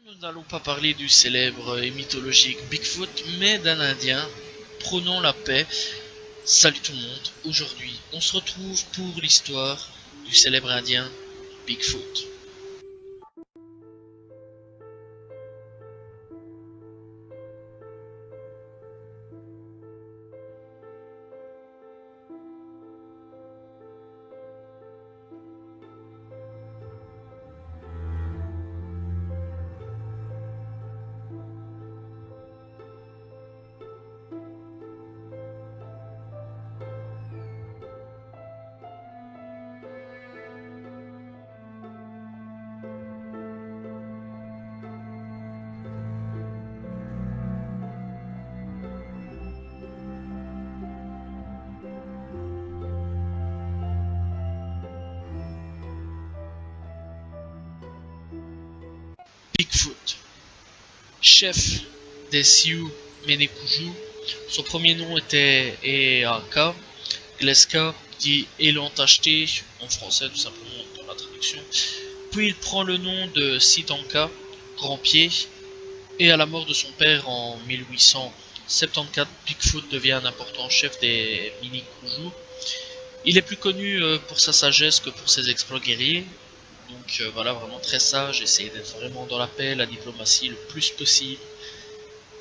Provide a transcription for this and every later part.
Nous n'allons pas parler du célèbre et mythologique Bigfoot, mais d'un Indien. Prônons la paix. Salut tout le monde. Aujourd'hui, on se retrouve pour l'histoire du célèbre Indien Bigfoot. Bigfoot, chef des Sioux Menekuju, son premier nom était Eaka Gleska, dit Élan Tacheté en français tout simplement dans la traduction. Puis il prend le nom de Sitanka, Grand Pied, et à la mort de son père en 1874, Bigfoot devient un important chef des Minikuju. Il est plus connu pour sa sagesse que pour ses exploits guerriers. Donc voilà, vraiment très sage, essayer d'être vraiment dans la paix, la diplomatie le plus possible.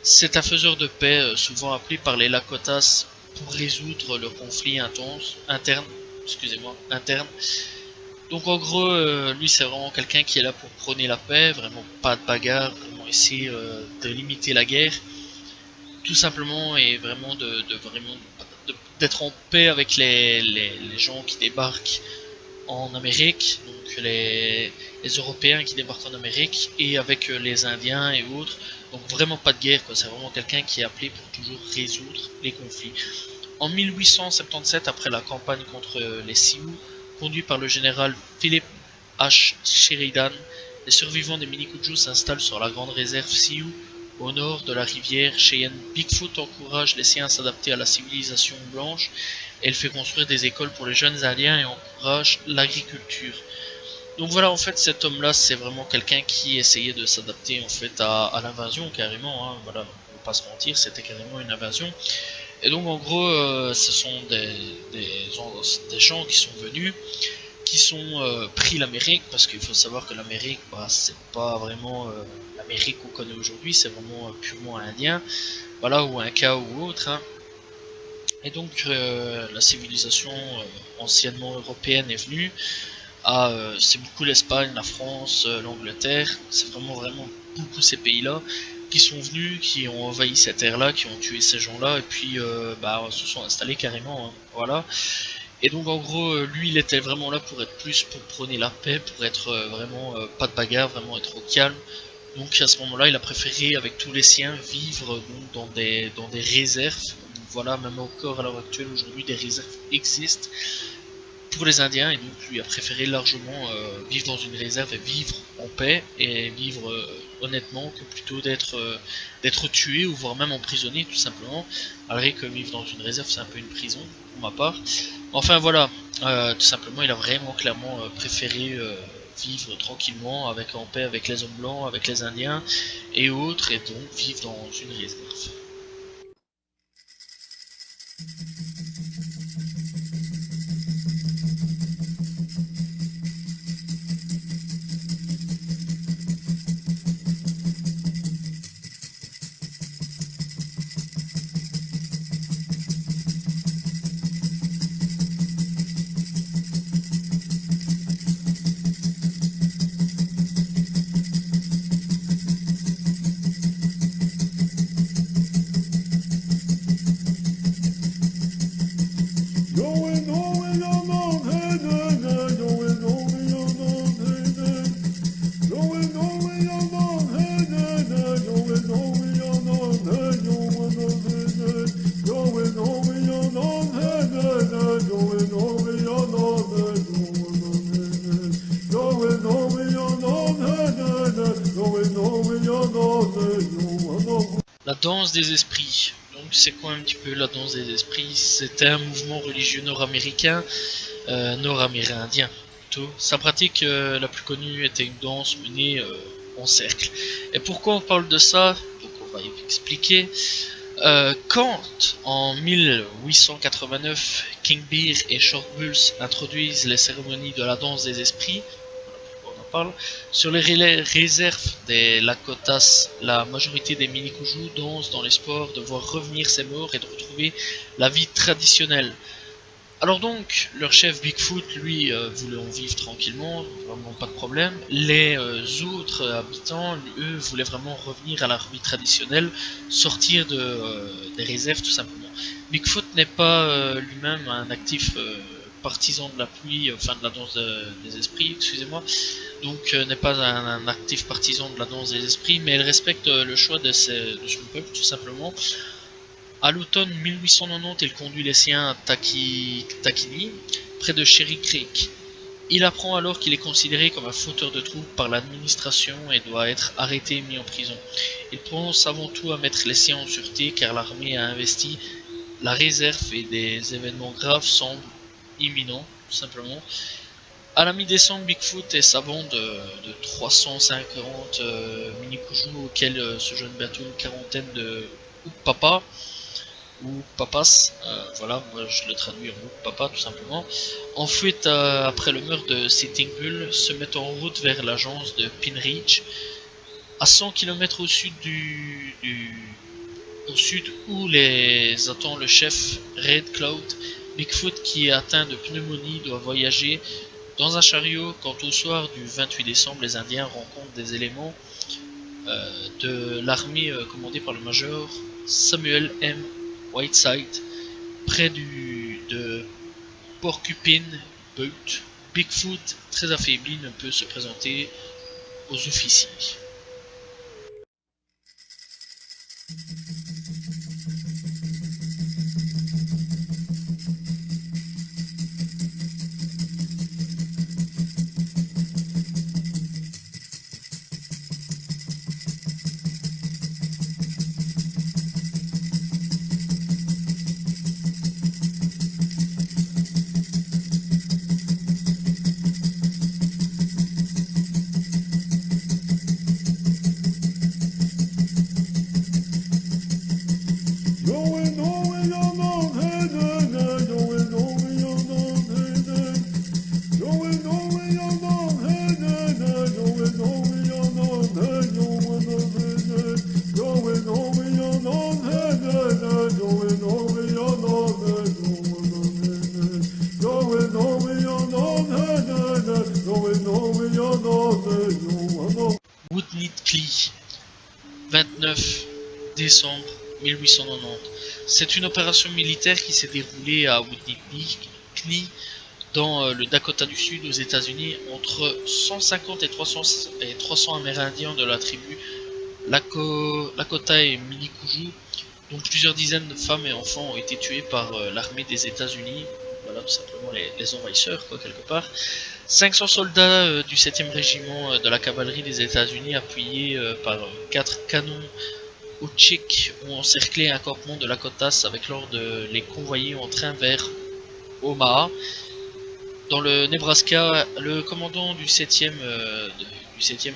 C'est un faiseur de paix, souvent appelé par les Lakotas pour résoudre le conflit interne. Donc en gros, lui c'est vraiment quelqu'un qui est là pour prôner la paix, vraiment pas de bagarre, vraiment essayer de limiter la guerre, tout simplement, et vraiment d'être en paix avec les gens qui débarquent en Amérique, donc les Européens qui débarquent en Amérique, et avec les Indiens et autres. Donc vraiment pas de guerre, quoi. C'est vraiment quelqu'un qui est appelé pour toujours résoudre les conflits. En 1877, après la campagne contre les Sioux, conduit par le général Philip H. Sheridan, les survivants des Minikuju s'installent sur la grande réserve Sioux au nord de la rivière Cheyenne. Bigfoot encourage les siens à s'adapter à la civilisation blanche. Elle fait construire des écoles pour les jeunes indiens et encourage l'agriculture. Donc voilà, en fait, cet homme-là, c'est vraiment quelqu'un qui essayait de s'adapter en fait à l'invasion carrément. Hein. Voilà, on va pas se mentir, c'était carrément une invasion. Et donc en gros, ce sont des gens qui sont venus, qui sont pris l'Amérique, parce qu'il faut savoir que l'Amérique, bah, c'est pas vraiment l'Amérique qu'on connaît aujourd'hui, c'est vraiment purement indien, voilà, ou un cas ou autre. Hein. Et donc la civilisation anciennement européenne est venue. C'est beaucoup l'Espagne, la France, l'Angleterre, c'est vraiment beaucoup ces pays-là qui sont venus, qui ont envahi cette terre-là, qui ont tué ces gens-là, et puis se sont installés carrément, hein, voilà. Et donc en gros, lui, il était vraiment là pour être plus, pour prôner la paix, pour être vraiment pas de bagarre, vraiment être au calme. Donc à ce moment-là, il a préféré, avec tous les siens, vivre donc, dans des réserves. Donc, voilà, même encore à l'heure actuelle, aujourd'hui, des réserves existent pour les Indiens, et donc lui a préféré largement vivre dans une réserve et vivre en paix et vivre honnêtement, que plutôt d'être tué ou voire même emprisonné tout simplement, malgré que vivre dans une réserve c'est un peu une prison pour ma part. Enfin voilà, tout simplement il a vraiment clairement préféré vivre tranquillement, avec en paix avec les hommes blancs, avec les Indiens et autres, et donc vivre dans une réserve. La danse des esprits. Donc c'est quoi un petit peu la danse des esprits? C'était un mouvement religieux nord-américain, nord-amérindien plutôt. Sa pratique la plus connue était une danse menée en cercle. Et pourquoi on parle de ça? Donc on va y expliquer. Quand en 1889 King Bear et Short Bulls introduisent les cérémonies de la danse des esprits, on en parle, sur les réserves des Lakotas, la majorité des Minikuju dansent dans l'espoir de voir revenir ces morts et de retrouver la vie traditionnelle. Alors donc, leur chef Bigfoot, lui, voulait en vivre tranquillement, vraiment pas de problème. Les autres habitants, eux, voulaient vraiment revenir à leur vie traditionnelle, sortir des réserves tout simplement. Bigfoot n'est pas lui-même un actif partisan de la pluie, enfin de la danse des esprits, excusez-moi, donc n'est pas un actif partisan de la danse des esprits, mais elle respecte le choix de son peuple tout simplement. À l'automne 1890, il conduit les siens à Takini, près de Cherry Creek. Il apprend alors qu'il est considéré comme un fauteur de troubles par l'administration et doit être arrêté et mis en prison. Il pense avant tout à mettre les siens en sûreté car l'armée a investi la réserve et des événements graves semblent imminents, tout simplement. À la mi-décembre, Bigfoot et sa bande de 350 mini-kuju auxquels se joignent bientôt une quarantaine de Papa ou papas, voilà, moi je le traduis en papa tout simplement, en fuite après le meurtre de Sitting Bull, se met en route vers l'agence de Pinridge, à 100 km au sud au sud où les attend le chef Red Cloud. Bigfoot, qui est atteint de pneumonie, doit voyager dans un chariot quand au soir du 28 décembre, les Indiens rencontrent des éléments de l'armée commandée par le major Samuel M. Whiteside, près de Porcupine Butte. Bigfoot, très affaibli, ne peut se présenter aux officiers. Woodneedclee, 29 décembre 1890. C'est une opération militaire qui s'est déroulée à Woodneedclee, dans le Dakota du Sud, aux États-Unis, entre 150 et 300 Amérindiens de la tribu Lakota et Minikuju, dont plusieurs dizaines de femmes et enfants ont été tués par l'armée des États-Unis. Voilà, tout simplement les envahisseurs, quoi, quelque part. 500 soldats du 7e régiment de la cavalerie des États-Unis, appuyés par 4 canons Ochik, ont encerclé un campement de Lakotas avec l'ordre de les convoyer en train vers Omaha. Dans le Nebraska, le commandant du 7e,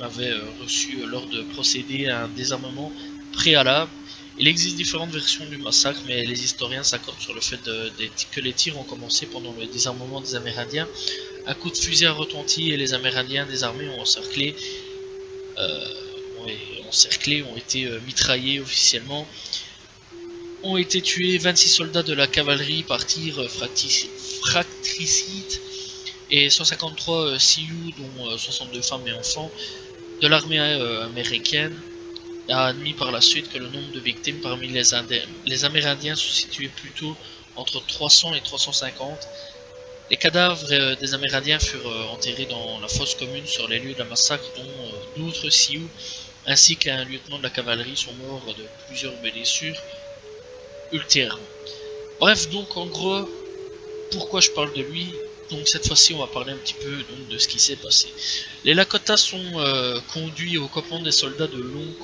avait reçu l'ordre de procéder à un désarmement préalable. Il existe différentes versions du massacre, mais les historiens s'accordent sur le fait que les tirs ont commencé pendant le désarmement des Amérindiens. Un coup de fusil a retenti et les Amérindiens désarmés ont encerclés, ont été mitraillés officiellement. Ont été tués 26 soldats de la cavalerie par tir fratricide et 153 Sioux, dont 62 femmes et enfants, de l'armée américaine, a admis par la suite que le nombre de victimes parmi les Amérindiens se situait plutôt entre 300 et 350. Les cadavres des Amérindiens furent enterrés dans la fosse commune sur les lieux d'un massacre, dont d'autres Sioux ainsi qu'un lieutenant de la cavalerie sont morts de plusieurs blessures ultérieurement. Bref, donc en gros, pourquoi je parle de lui? Donc cette fois-ci, on va parler un petit peu donc, de ce qui s'est passé. Les Lakota sont conduits au campement des soldats de Long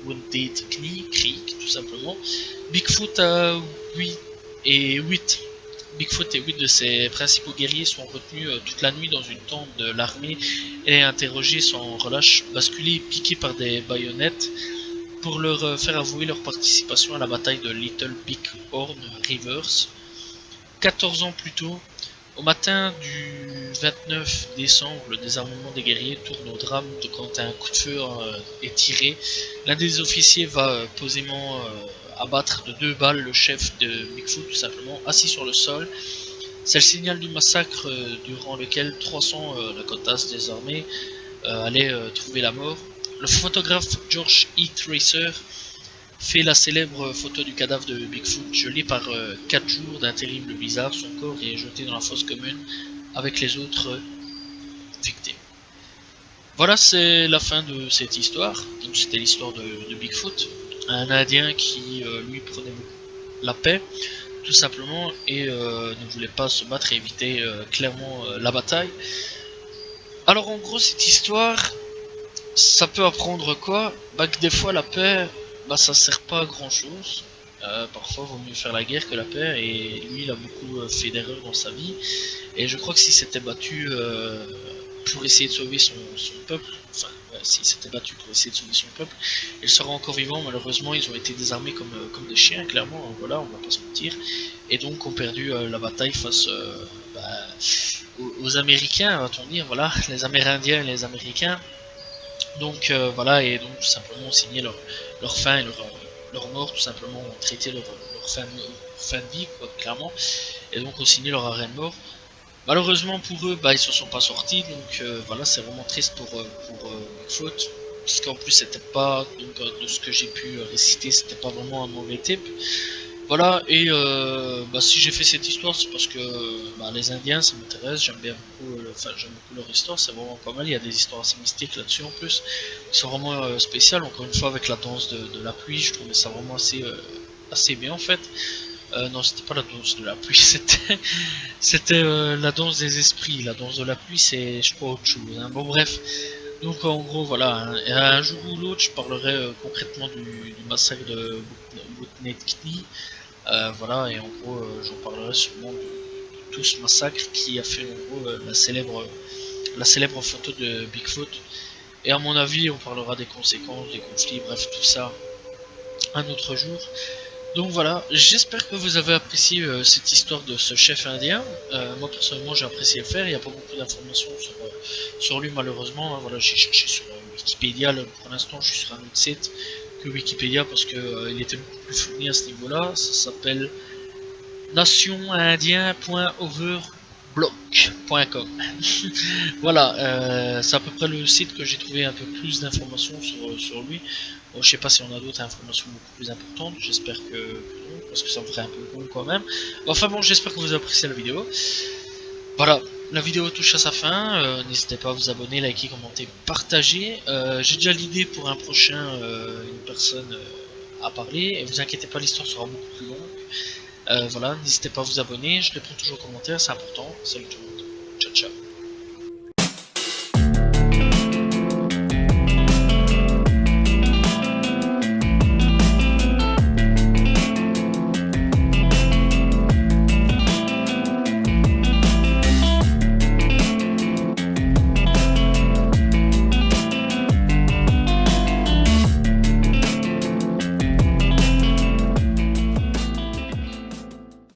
Wounded Creek, tout simplement. Bigfoot a 8 Bigfoot et 8 de ses principaux guerriers sont retenus toute la nuit dans une tente de l'armée et interrogés sans relâche, basculés et piqués par des baïonnettes pour leur faire avouer leur participation à la bataille de Little Bighorn Rivers. 14 ans plus tôt, au matin du 29 décembre, le désarmement des guerriers tourne au drame quand un coup de feu est tiré. L'un des officiers va posément abattre de 2 balles le chef de Bigfoot, tout simplement, assis sur le sol. C'est le signal du massacre durant lequel 300 Lakotas désormais allaient trouver la mort. Le photographe George E. Tracer fait la célèbre photo du cadavre de Bigfoot, gelé par 4 jours d'un terrible blizzard. Son corps est jeté dans la fosse commune avec les autres victimes. Voilà, c'est la fin de cette histoire. Donc c'était l'histoire de Bigfoot, un Indien qui lui prenait la paix, tout simplement, et ne voulait pas se battre et éviter clairement la bataille. Alors en gros, cette histoire, ça peut apprendre quoi? Bah que des fois la paix, bah ça sert pas à grand chose. Parfois vaut mieux faire la guerre que la paix, et lui il a beaucoup fait d'erreurs dans sa vie, et je crois que s'il s'était battu pour essayer de sauver son peuple, enfin ouais, s'il s'était battu pour essayer de sauver son peuple, il serait encore vivant. Malheureusement ils ont été désarmés comme des chiens, clairement, hein, voilà, on va pas se mentir, et donc ont perdu la bataille face aux Américains, va-t-on dire, voilà, les Amérindiens et les Américains. Donc voilà, et donc tout simplement ont signé leur fin et leur mort, tout simplement ont traité leur fin de vie, quoi, clairement, et donc ont signé leur arrêt de mort. Malheureusement pour eux, bah, ils se sont pas sortis, donc voilà, c'est vraiment triste pour Bigfoot, parce qu'en plus c'était pas, donc de ce que j'ai pu réciter, c'était pas vraiment un mauvais type. Voilà, et bah, si j'ai fait cette histoire, c'est parce que bah, les Indiens, ça m'intéresse, j'aime bien beaucoup, j'aime beaucoup leur histoire, c'est vraiment pas mal, il y a des histoires assez mystiques là-dessus en plus, qui sont vraiment spéciales, encore une fois avec la danse de la pluie, je trouvais ça vraiment assez bien en fait. Non, c'était pas la danse de la pluie, c'était la danse des esprits, la danse de la pluie c'est je crois autre chose, hein. Bon bref, donc en gros voilà, hein. Et un jour ou l'autre je parlerai concrètement du massacre de Boutnetki. Voilà, et en gros, j'en parlerai sûrement de tout ce massacre qui a fait en gros la célèbre photo de Bigfoot. Et à mon avis, on parlera des conséquences, des conflits, bref, tout ça un autre jour. Donc voilà, j'espère que vous avez apprécié cette histoire de ce chef indien. Moi personnellement, j'ai apprécié le faire. Il n'y a pas beaucoup d'informations sur lui malheureusement, hein. Voilà, j'ai cherché sur Wikipédia. Là, pour l'instant, je suis sur un autre site que Wikipédia parce que il était beaucoup plus fourni à ce niveau-là. Ça s'appelle nationindien.overblog.com. Voilà, c'est à peu près le site que j'ai trouvé un peu plus d'informations sur lui. Bon, je sais pas si on a d'autres informations beaucoup plus importantes, j'espère que non, parce que ça me ferait un peu con quand même. Enfin bon, j'espère que vous appréciez la vidéo. Voilà, la vidéo touche à sa fin, n'hésitez pas à vous abonner, liker, commenter, partager. J'ai déjà l'idée pour un prochain, une personne à parler, et vous inquiétez pas, l'histoire sera beaucoup plus longue. Voilà, n'hésitez pas à vous abonner, je réponds toujours aux commentaires, c'est important. Salut tout le monde, ciao ciao.